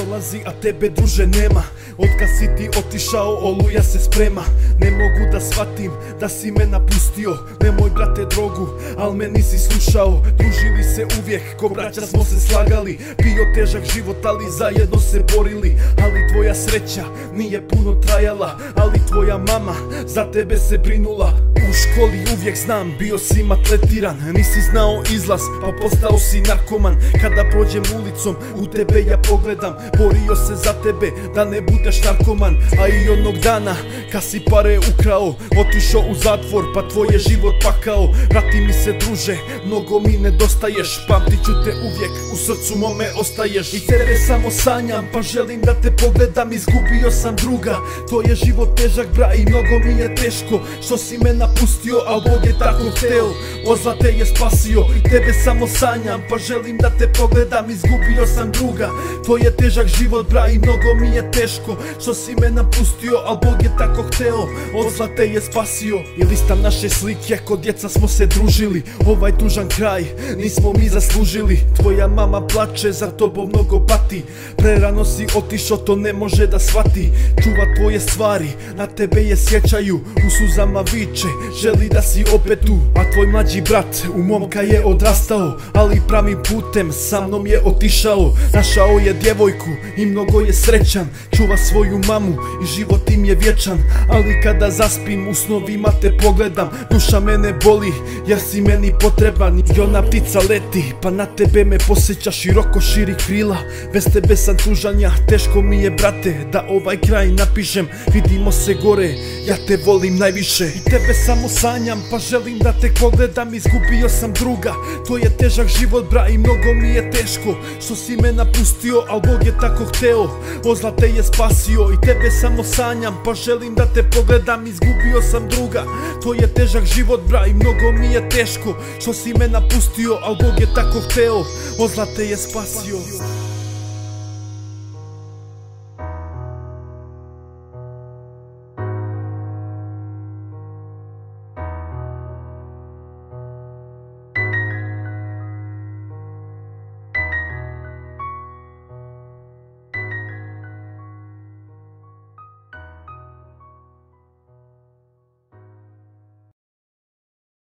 prolazi, a tebe druže nema. Otkad si ti otišao, oluja se sprema. Ne mogu da shvatim da si me napustio. Nemoj brate drogu, al me nisi slušao. Družili se uvijek, ko braća smo se slagali. Bio težak život, ali zajedno se borili. Ali tvoja sreća nije puno trajala. Ali tvoja mama za tebe se brinula. U školi uvijek znam, bio si matletiran. Nisi znao izlaz, pa postao si narkoman. Kada prođem ulicom, u tebe ja pogledam. Borio se za tebe, da ne budeš narkoman. A i onog dana, kad si pare ukrao, otišao u zatvor, pa tvoj je život pakao. Vrati mi se druže, mnogo mi nedostaješ. Pamtit ću te uvijek, u srcu mome ostaješ. I tebe samo sanjam, pa želim da te pogledam. Izgubio sam druga, to je život težak bra i mnogo mi je teško što si me napustio, al Bog je tako hteo, ozla te je spasio. I tebe samo sanjam, pa želim da te pogledam. Izgubio sam druga, to je težak život bra i mnogo mi je teško što si me napustio, al Bog je tako hteo, ozla te je spasio. I listam naše slike, ko djeca smo se družili. Ovaj tužan kraj nismo mi zaslužili. Tvoja mama plače, za tobom mnogo pati. Prerano si otišao, to ne može da shvati. Čuva tvoje stvari, na tebe je sjećaju. U suzama viče, želi da si opet tu. A tvoj mlađi brat u momka je odrastao, ali pravim putem sa mnom je otišao. Našao je djevojku i mnogo je srećan. Čuva svoju mamu i život im je vječan. Ali kada zaspim u snovima te pogledam. Duša mene boli jer si meni potreban. I ona ptica leti, pa na tebe me posjeća. Široko širi krila, bez tebe sam tužanja. Teško mi je brate da ovaj kraj napišem. Vidimo se gore, ja te volim najviše. I tebe samo sanjam, pa želim da te pogledam. Izgubio sam druga, to je težak život bra i mnogo mi je teško što si me napustio, al Bog je tako hteo, ozla te je spasio. I tebe samo sanjam, pa želim da te pogledam. Izgubio sam druga, to je težak život bra i mnogo mi je teško što si me napustio, al Bog je tako hteo, ozla te je spasio.